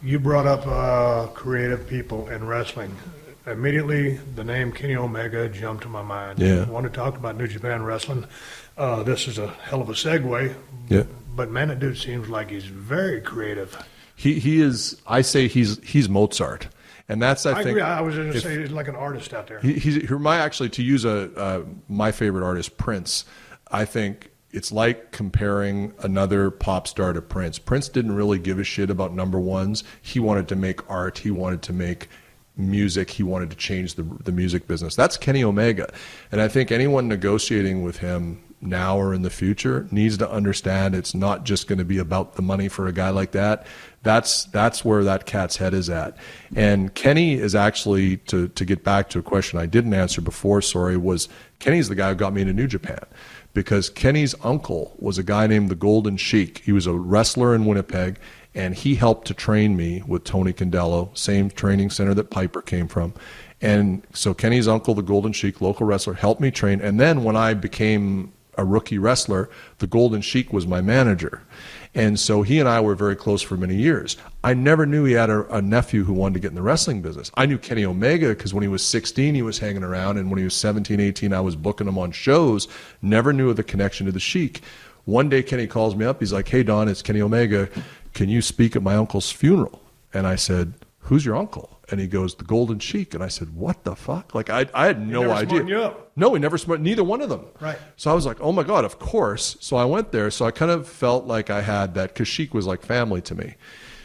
You brought up creative people in wrestling. Immediately, the name Kenny Omega jumped to my mind. Yeah. I want to talk about New Japan Wrestling. This is a hell of a segue. Yeah. But man, that dude seems like he's very creative. He is. I say he's Mozart, and that's I think. Agree. I was going to say he's like an artist out there. He's actually, to use my favorite artist, Prince. I think it's like comparing another pop star to Prince. Prince didn't really give a shit about number ones. He wanted to make art. He wanted to make music. He wanted to change the music business. That's Kenny Omega. And I think anyone negotiating with him now or in the future needs to understand it's not just going to be about the money for a guy like that. That's where that cat's head is at. And Kenny is actually, to get back to a question I didn't answer before, was Kenny's the guy who got me into New Japan. Because Kenny's uncle was a guy named the Golden Sheik. He was a wrestler in Winnipeg, and he helped to train me with Tony Condello, same training center that Piper came from. And so Kenny's uncle, the Golden Sheik, local wrestler, helped me train. And then when I became a rookie wrestler, the Golden Sheik was my manager. And so he and I were very close for many years. I never knew he had a nephew who wanted to get in the wrestling business. I knew Kenny Omega because when he was 16, he was hanging around. And when he was 17, 18, I was booking him on shows. Never knew of the connection to the Sheik. One day, Kenny calls me up. He's like, "Hey, Don, it's Kenny Omega. Can you speak at my uncle's funeral?" And I said, "Who's your uncle?" And he goes, "The Golden Sheik." And I said, "What the fuck?" Like, I had no idea. You up. No, he never smart, neither one of them. Right. So I was like, oh my God, of course. So I went there. So I kind of felt like I had that, because Sheik was like family to me.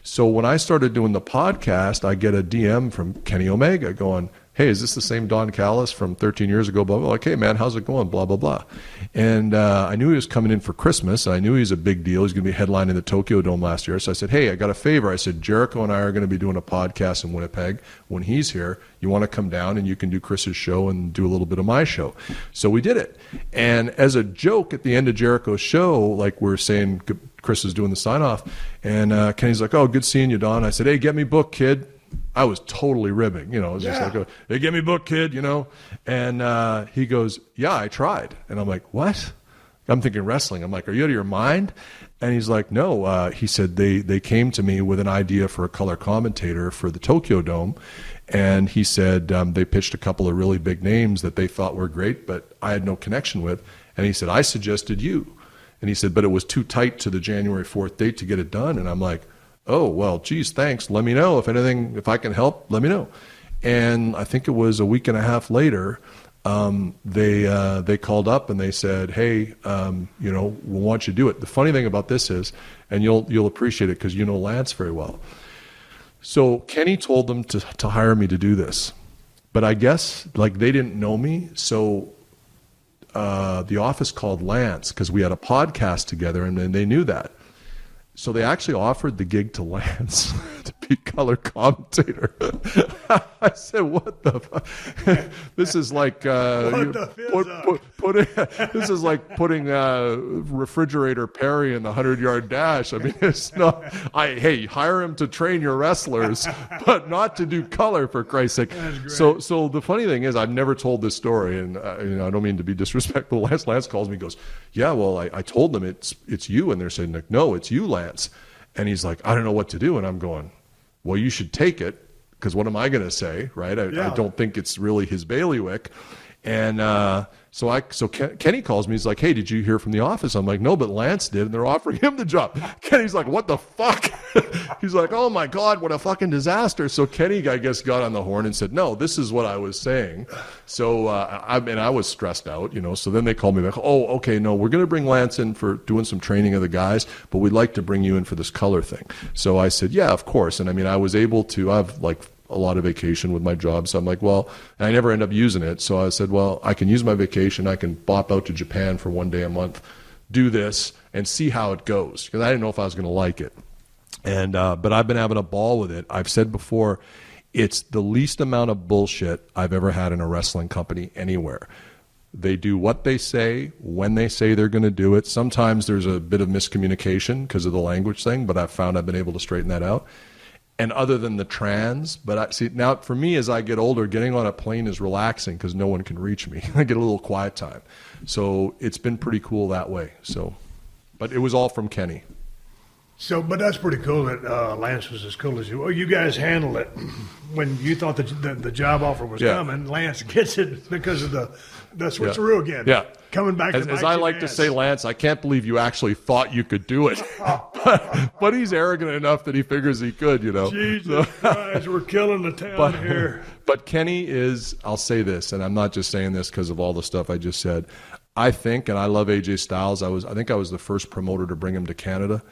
So when I started doing the podcast, I get a DM from Kenny Omega going, "Hey, is this the same Don Callis from 13 years ago?" Blah, blah, blah. Like, "Hey, man, how's it going?" Blah, blah, blah. And I knew he was coming in for Christmas. I knew he was a big deal. He's going to be headlining the Tokyo Dome last year. So I said, "Hey, I got a favor." I said, "Jericho and I are going to be doing a podcast in Winnipeg when he's here. You want to come down and you can do Chris's show and do a little bit of my show." So we did it. And as a joke at the end of Jericho's show, like we're saying, Chris is doing the sign-off, and Kenny's like, "Oh, good seeing you, Don." I said, "Hey, get me booked, kid." I was totally ribbing, I was just like, "Hey, get me booked, kid," And he goes, "Yeah, I tried." And I'm like, "What?" I'm thinking wrestling. I'm like, "Are you out of your mind?" And he's like, "No." He said they came to me with an idea for a color commentator for the Tokyo Dome. And he said they pitched a couple of really big names that they thought were great, but I had no connection with. And he said, "I suggested you." And he said, "But it was too tight to the January 4th date to get it done." And I'm like, "Oh, well, geez, thanks. Let me know. If I can help, let me know." And I think it was a week and a half later, they called up and they said, "Hey, we want you to do it." The funny thing about this is, and you'll appreciate it because you know Lance very well. So Kenny told them to hire me to do this. But I guess like they didn't know me, so the office called Lance because we had a podcast together, and they knew that. So they actually offered the gig to Lance to be color commentator. I said, "What the fuck?" This is like this is like putting refrigerator Perry in the 100-yard dash. I mean, it's not. Hey, hire him to train your wrestlers, but not to do color, for Christ's sake. So the funny thing is, I've never told this story, and I don't mean to be disrespectful. Lance calls me, and goes, "Yeah, well, I told them it's you," and they're saying like, "No, it's you, Lance." And he's like, "I don't know what to do." And I'm going, "Well, you should take it, because what am I going to say, right? I don't think it's really his bailiwick." And so Kenny calls me. He's like, "Hey, did you hear from the office?" I'm like, "No, but Lance did, and they're offering him the job." Kenny's like, "What the fuck?" He's like, "Oh my God, what a fucking disaster." So Kenny, I guess, got on the horn and said, "No, this is what I was saying." So I was stressed out, So then they called me back. "Oh, okay, no, we're going to bring Lance in for doing some training of the guys, but we'd like to bring you in for this color thing." So I said, "Yeah, of course." And I mean, I was able to. I have like a lot of vacation with my job. So I'm like, well, and I never end up using it. So I said, well, I can use my vacation. I can bop out to Japan for one day a month, do this and see how it goes. Because I didn't know if I was going to like it. And, but I've been having a ball with it. I've said before, it's the least amount of bullshit I've ever had in a wrestling company anywhere. They do what they say, when they say they're going to do it. Sometimes there's a bit of miscommunication because of the language thing, but I've found I've been able to straighten that out. And other than the trans, but I see now for me as I get older, getting on a plane is relaxing because no one can reach me. I get a little quiet time. So it's been pretty cool that way. So, but it was all from Kenny. So, but that's pretty cool that Lance was as cool as you. Well, you guys handled it when you thought that the job offer was coming. Lance gets it because of the switcheroo again. Yeah. Coming back to as I like to say, Lance, I can't believe you actually thought you could do it. but he's arrogant enough that he figures he could, you know. Jesus Christ, we're killing the town here. But Kenny is, I'll say this, and I'm not just saying this because of all the stuff I just said. I think, and I love AJ Styles. I think I was the first promoter to bring him to Canada.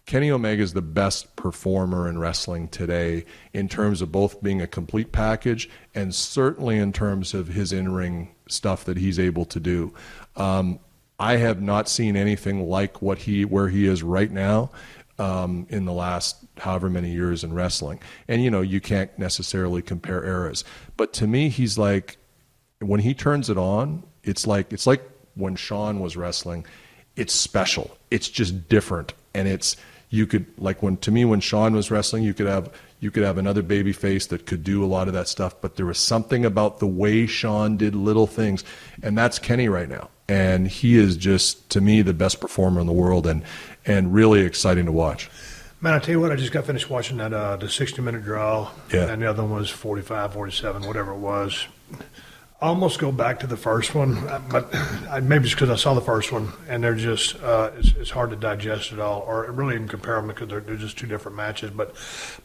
Kenny Omega is the best performer in wrestling today in terms of both being a complete package and certainly in terms of his in-ring stuff that he's able to do. I have not seen anything like where he is right now in the last however many years in wrestling. And, you know, you can't necessarily compare eras. But to me, he's like, when he turns it on, it's like when Shawn was wrestling. It's special. It's just different. And when Shawn was wrestling, you could have another baby face that could do a lot of that stuff, but there was something about the way Shawn did little things, and that's Kenny right now. And he is just, to me, the best performer in the world, and really exciting to watch. Man, I tell you what, I just got finished watching that the 60-minute draw, Yeah. and the other one was 45, 47, whatever it was. I almost go back to the first one, but maybe it's because I saw the first one, and they're just it's hard to digest it all, or really even compare them because they're just two different matches. But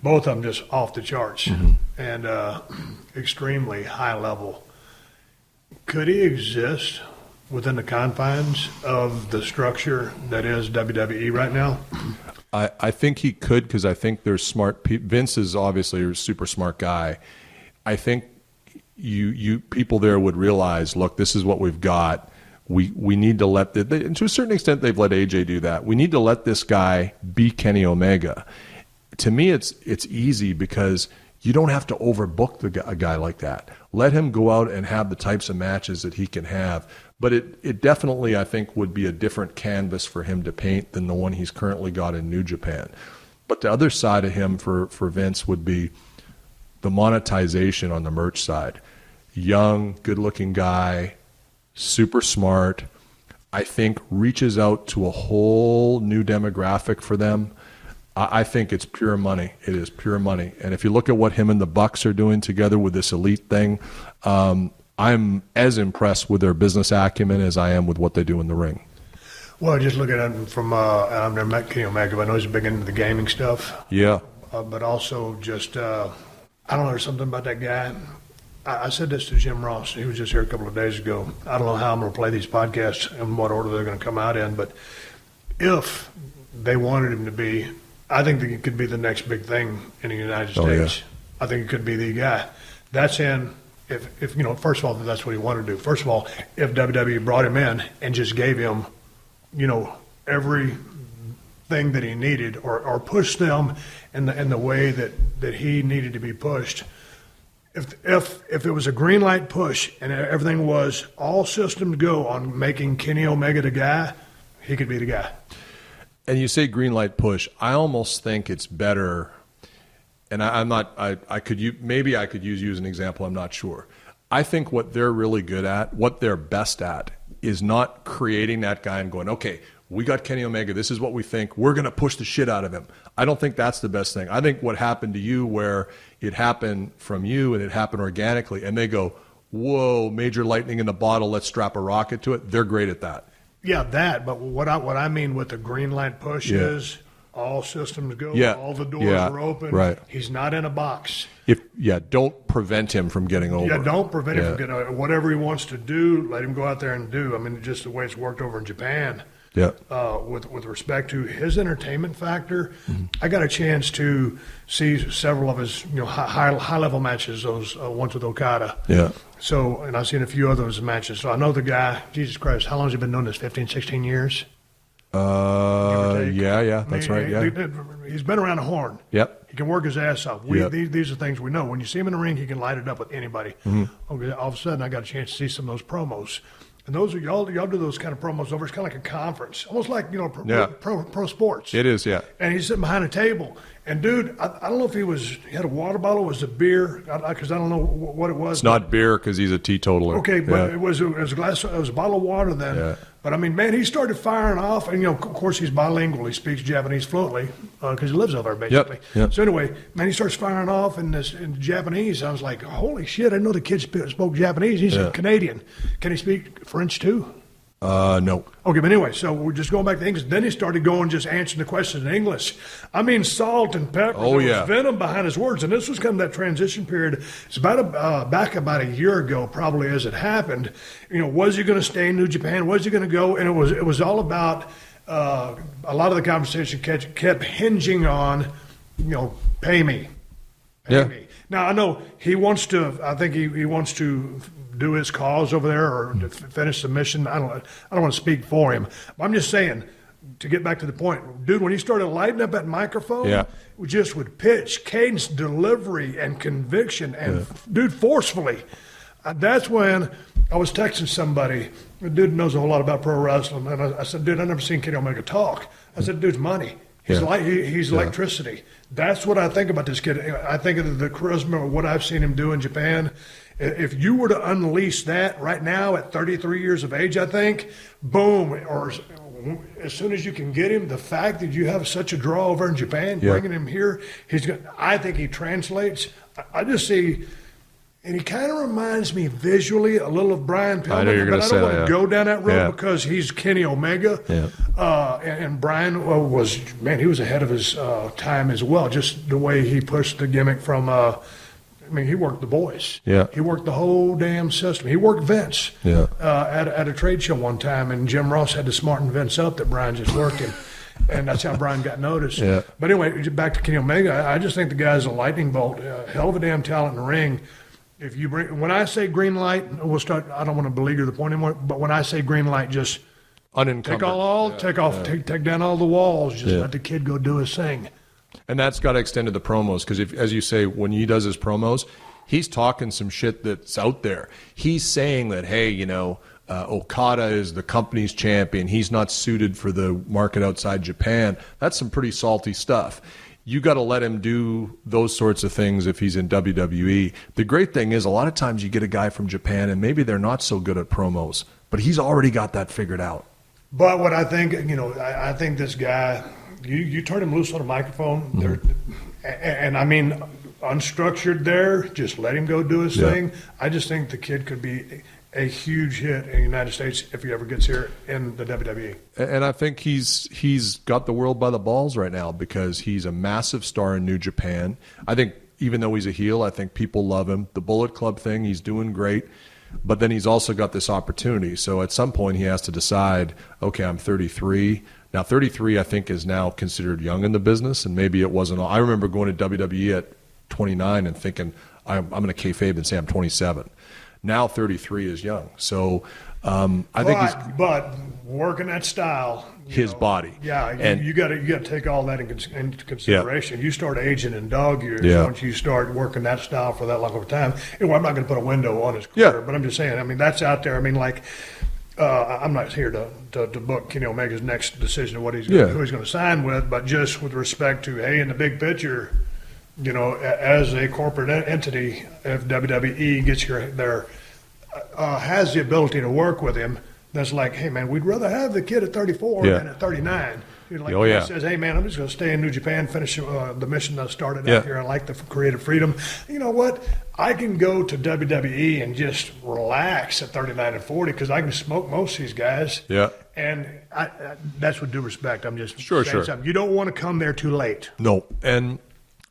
both of them just off the charts and extremely high level. Could he exist within the confines of the structure that is WWE right now? I think he could, because I think there's smart people. Vince is obviously a super smart guy. I think you people there would realize, look, this is what we've got. We need to and to a certain extent, they've let AJ do that. We need to let this guy be Kenny Omega. To me, it's easy because you don't have to overbook a guy like that. Let him go out and have the types of matches that he can have. But it definitely, I think, would be a different canvas for him to paint than the one he's currently got in New Japan. But the other side of him for Vince would be the monetization on the merch side. Young, good-looking guy, super smart, I think reaches out to a whole new demographic for them. I think it's pure money. It is pure money. And if you look at what him and the Bucks are doing together with this elite thing, I'm as impressed with their business acumen as I am with what they do in the ring. Well, just look at it from I've never met Kenny Omega, but I know he's big into the gaming stuff. Yeah. But also just I don't know, there's something about that guy. I said this to Jim Ross. He was just here a couple of days ago. I don't know how I'm going to play these podcasts and what order they're going to come out in, but if they wanted him to be, I think that he could be the next big thing in the United States. Yeah. I think he could be the guy. That's in, if you know, first of all, if that's what he wanted to do. First of all, if WWE brought him in and just gave him, you know, every thing that he needed, or pushed them in the way that he needed to be pushed. If it was a green light push and everything was all systems go on making Kenny Omega the guy, he could be the guy. And you say green light push. I almost think it's better, and I could use you as an example. I'm not sure. I think what they're really good at, what they're best at, is not creating that guy and going, okay, we got Kenny Omega. This is what we think. We're going to push the shit out of him. I don't think that's the best thing. I think what happened to you, where it happened from you and it happened organically, and they go, whoa, major lightning in the bottle, let's strap a rocket to it. They're great at that. Yeah, that. But what I mean with the green light push is all systems go. Yeah. All the doors are open. Right. He's not in a box. Don't prevent him from getting over. Yeah, don't prevent him from getting whatever he wants to do. Let him go out there and do. I mean, just the way it's worked over in Japan. Yeah. With respect to his entertainment factor, I got a chance to see several of his high level matches. Those ones with Okada. Yeah. So, and I've seen a few of those matches. So I know the guy. Jesus Christ, how long has he been doing this? 15, 16 years. That's right. Yeah. He's been around the horn. Yep. He can work his ass off. These are things we know. When you see him in the ring, he can light it up with anybody. Okay, all of a sudden, I got a chance to see some of those promos. And those are y'all do those kind of promos over. It's kind of like a conference, almost like pro sports. It is, yeah. And he's sitting behind a table, And dude, I don't know if he had a water bottle, it was a beer, because I don't know what it was. It's not beer because he's a teetotaler. Okay, but Yeah. it was a glass, it was a bottle of water then. Yeah. But I mean, man, he started firing off, and of course he's bilingual. He speaks Japanese fluently because he lives over there basically. Yep. So anyway, man, he starts firing off in Japanese. I was like, holy shit! I didn't know the kid spoke Japanese. He's a Canadian. Can he speak French too? No. Okay, but anyway, so we're just going back to English. Then he started going, just answering the questions in English. I mean, salt and pepper. Oh, there yeah. was venom behind his words. And this was kind of that transition period. It's back about a year ago, probably, as it happened. Was he going to stay in New Japan? Was he going to go? And it was all about, a lot of the conversation kept hinging on, pay me. Pay me. Now, I know I think he wants to do his cause over there or to finish the mission. I don't want to speak for him. But I'm just saying, to get back to the point, dude, when he started lighting up that microphone, just with pitch, cadence, delivery, and conviction, and dude, forcefully, that's when I was texting somebody. The dude knows a whole lot about pro wrestling, and I said, dude, I've never seen Kenny Omega talk. I said, dude's money. He's he's electricity. That's what I think about this kid. I think of the charisma of what I've seen him do in Japan. If you were to unleash that right now at 33 years of age, I think, boom, or as soon as you can get him, the fact that you have such a draw over in Japan, bringing him here, I think he translates. I just see, and he kind of reminds me visually a little of Brian Pillman. I know you're going to say that. But I don't want to go down that road because he's Kenny Omega. And Brian he was ahead of his time as well, just the way he pushed the gimmick from he worked the boys. Yeah. He worked the whole damn system. He worked Vince at a trade show one time, and Jim Ross had to smarten Vince up that Brian just worked him. And that's how Brian got noticed. Yeah. But anyway, back to Kenny Omega, I just think the guy's a lightning bolt, hell of a damn talent in the ring. If you when I say green light, we'll start. I don't want to beleaguer the point anymore, but when I say green light, just unencumbered. Take down all the walls. Just let the kid go do his thing. And that's got to extend to the promos because, as you say, when he does his promos, he's talking some shit that's out there. He's saying that, hey, Okada is the company's champion. He's not suited for the market outside Japan. That's some pretty salty stuff. You got to let him do those sorts of things if he's in WWE. The great thing is a lot of times you get a guy from Japan and maybe they're not so good at promos, but he's already got that figured out. But what I think, I think this guy, you turn him loose on a microphone, and I mean, unstructured there, just let him go do his thing. I just think the kid could be a huge hit in the United States if he ever gets here in the WWE. And I think he's got the world by the balls right now because he's a massive star in New Japan. I think even though he's a heel, I think people love him. The Bullet Club thing, he's doing great. But then he's also got this opportunity. So at some point he has to decide, okay, I'm 33. Now 33 I think is now considered young in the business, and maybe it wasn't. I remember going to WWE at 29 and thinking, I'm going to kayfabe and say I'm 27. Now 33 is young. So I think but working that style, his body. Yeah, and you got to take all that into consideration. You start aging in dog years once you start working that style for that long of a time. And I'm not going to put a window on his career, but I'm just saying. I mean, that's out there. I mean, like, I'm not here to book Kenny Omega's next decision of what who he's going to sign with, but just with respect to, hey, in the big picture, as a corporate entity, if WWE gets has the ability to work with him, that's like, hey, man, we'd rather have the kid at 34 than at 39. He says, hey, man, I'm just going to stay in New Japan, finish the mission that I started out here. I like the creative freedom. You know what? I can go to WWE and just relax at 39 and 40 because I can smoke most of these guys. Yeah. And that's with due respect. I'm just saying something. You don't want to come there too late. No. And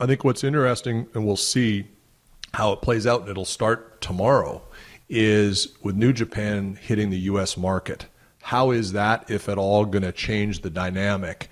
I think what's interesting, and we'll see how it plays out, and it'll start tomorrow, is with New Japan hitting the U.S. market. How is that, if at all, going to change the dynamic?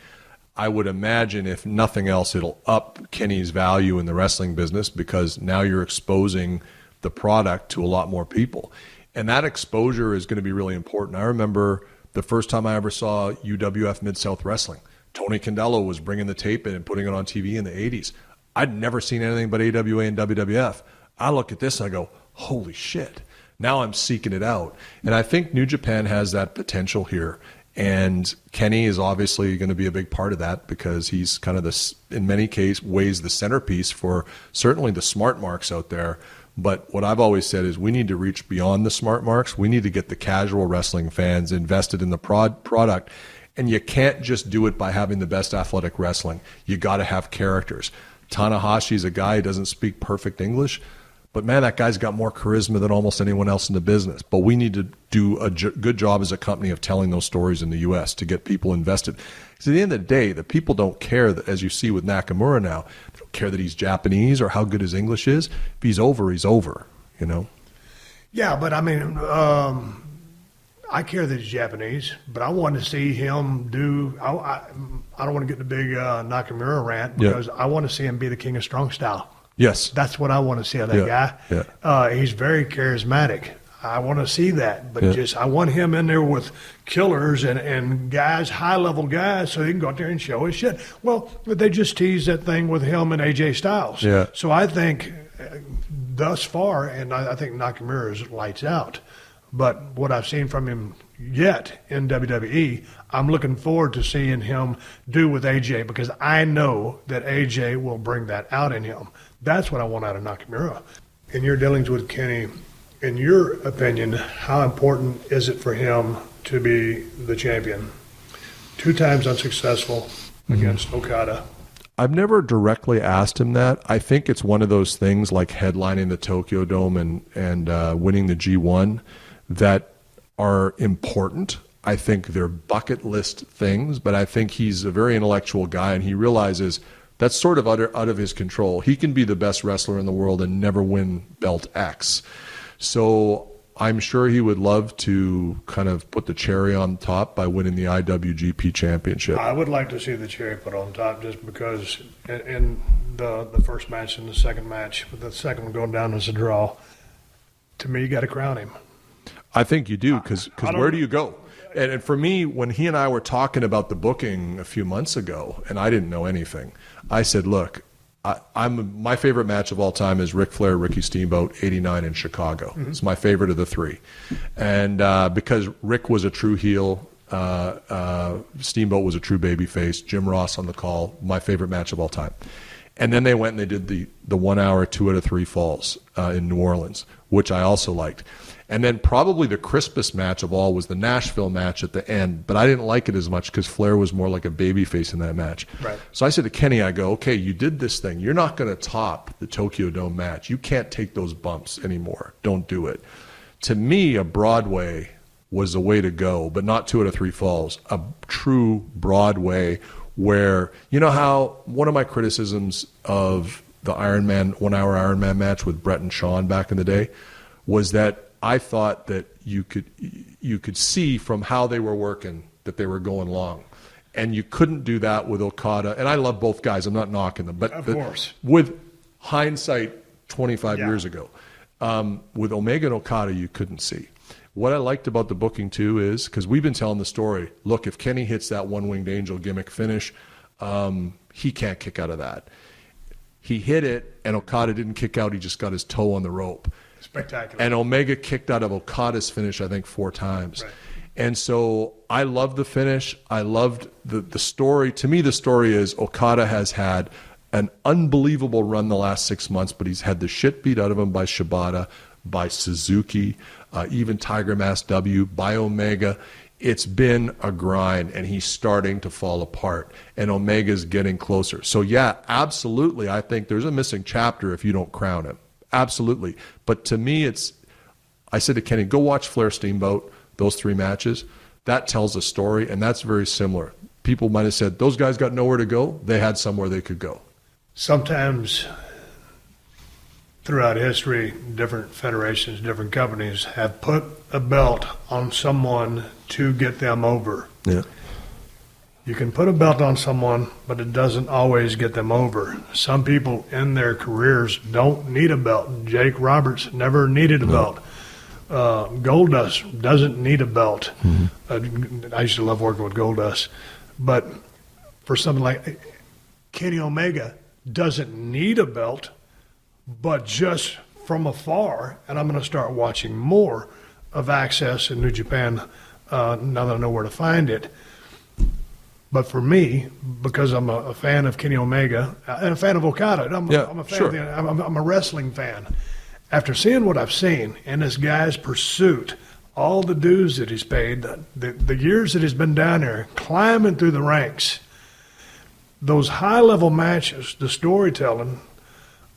I would imagine, if nothing else, it'll up Kenny's value in the wrestling business because now you're exposing the product to a lot more people. And that exposure is going to be really important. I remember the first time I ever saw UWF Mid-South Wrestling. Tony Condello was bringing the tape in and putting it on TV in the 80s. I'd never seen anything but AWA and WWF. I look at this and I go, holy shit. Now I'm seeking it out. And I think New Japan has that potential here. And Kenny is obviously going to be a big part of that because he's kind of in many ways, the centerpiece for certainly the smart marks out there. But what I've always said is we need to reach beyond the smart marks. We need to get the casual wrestling fans invested in the product. And you can't just do it by having the best athletic wrestling. You got to have characters. Tanahashi's a guy who doesn't speak perfect English, but man, that guy's got more charisma than almost anyone else in the business. But we need to do a good job as a company of telling those stories in the U.S. to get people invested. Because at the end of the day, the people don't care, that, as you see with Nakamura now, they don't care that he's Japanese or how good his English is. If he's over, he's over, you know? Yeah, but I mean, I care that he's Japanese, but I want to see him do. I don't want to get the big Nakamura rant because I want to see him be the king of strong style. Yes. That's what I want to see out of that guy. Yeah. He's very charismatic. I want to see that, but I want him in there with killers and guys, high-level guys, so he can go out there and show his shit. Well, they just teased that thing with him and AJ Styles. Yeah. So I think thus far, and I think Nakamura is lights out, but what I've seen from him yet in WWE, I'm looking forward to seeing him do with AJ because I know that AJ will bring that out in him. That's what I want out of Nakamura. In your dealings with Kenny, in your opinion, how important is it for him to be the champion? 2 times unsuccessful against Okada. I've never directly asked him that. I think it's one of those things like headlining the Tokyo Dome and winning the G1 that are important. I think they're bucket list things, but I think he's a very intellectual guy and he realizes that's sort of out of his control. He can be the best wrestler in the world and never win belt X. So I'm sure he would love to kind of put the cherry on top by winning the IWGP Championship. I would like to see the cherry put on top just because in the first match and the second match, with the second one going down as a draw, to me, you got to crown him. I think you do because where do you go? And for me, when he and I were talking about the booking a few months ago, and I didn't know anything, I said, look, my favorite match of all time is Ric Flair, Ricky Steamboat, 89 in Chicago. Mm-hmm. It's my favorite of the 3. And because Rick was a true heel, Steamboat was a true babyface, Jim Ross on the call, my favorite match of all time. And then they went and they did the 1 hour, 2 out of 3 falls in New Orleans, which I also liked. And then probably the crispest match of all was the Nashville match at the end, but I didn't like it as much because Flair was more like a babyface in that match. Right. So I said to Kenny, I go, okay, you did this thing. You're not going to top the Tokyo Dome match. You can't take those bumps anymore. Don't do it. To me, a Broadway was the way to go, but not 2 out of 3 falls. A true Broadway where, you know how one of my criticisms of the Ironman 1 hour Ironman match with Brett and Shawn back in the day was that I thought that you could see from how they were working that they were going long. And you couldn't do that with Okada. And I love both guys. I'm not knocking them. But of course. With hindsight 25 years ago, with Omega and Okada, you couldn't see. What I liked about the booking, too, is because we've been telling the story, look, if Kenny hits that one-winged angel gimmick finish, he can't kick out of that. He hit it, and Okada didn't kick out. He just got his toe on the rope. Spectacular. And Omega kicked out of Okada's finish, I think, 4 times. Right. And so I loved the finish. I loved the story. To me, the story is Okada has had an unbelievable run the last 6 months, but he's had the shit beat out of him by Shibata, by Suzuki, even Tiger Mask W, by Omega. It's been a grind, and he's starting to fall apart, and Omega's getting closer. So, yeah, absolutely, I think there's a missing chapter if you don't crown him. Absolutely. But to me, I said to Kenny, go watch Flair Steamboat, those 3 matches. That tells a story, and that's very similar. People might have said, those guys got nowhere to go. They had somewhere they could go. Sometimes throughout history, different federations, different companies have put a belt on someone to get them over. Yeah. You can put a belt on someone, but it doesn't always get them over. Some people in their careers don't need a belt. Jake Roberts never needed a belt. Goldust doesn't need a belt. Mm-hmm. I used to love working with Goldust. But for something like Kenny Omega doesn't need a belt, but just from afar, and I'm going to start watching more of Access in New Japan now that I know where to find it. But for me, because I'm a fan of Kenny Omega and a fan of Okada, I'm a fan. Sure. I'm a wrestling fan. After seeing what I've seen in this guy's pursuit, all the dues that he's paid, the years that he's been down there, climbing through the ranks, those high-level matches, the storytelling,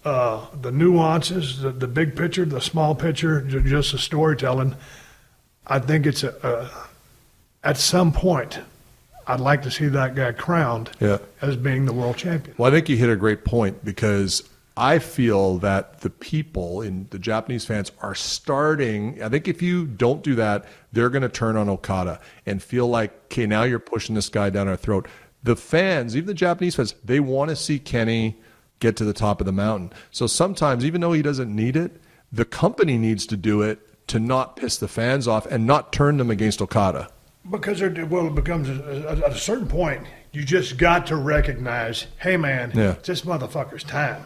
the nuances, the big picture, the small picture, just the storytelling, I think it's at some point, I'd like to see that guy crowned as being the world champion. Well, I think you hit a great point, because I feel that the people in the Japanese fans are starting. I think if you don't do that, they're going to turn on Okada and feel like, okay, now you're pushing this guy down our throat. The fans, even the Japanese fans, they want to see Kenny get to the top of the mountain. So sometimes, even though he doesn't need it, the company needs to do it to not piss the fans off and not turn them against Okada. Because it becomes at a certain point, you just got to recognize, hey man, it's this motherfucker's time.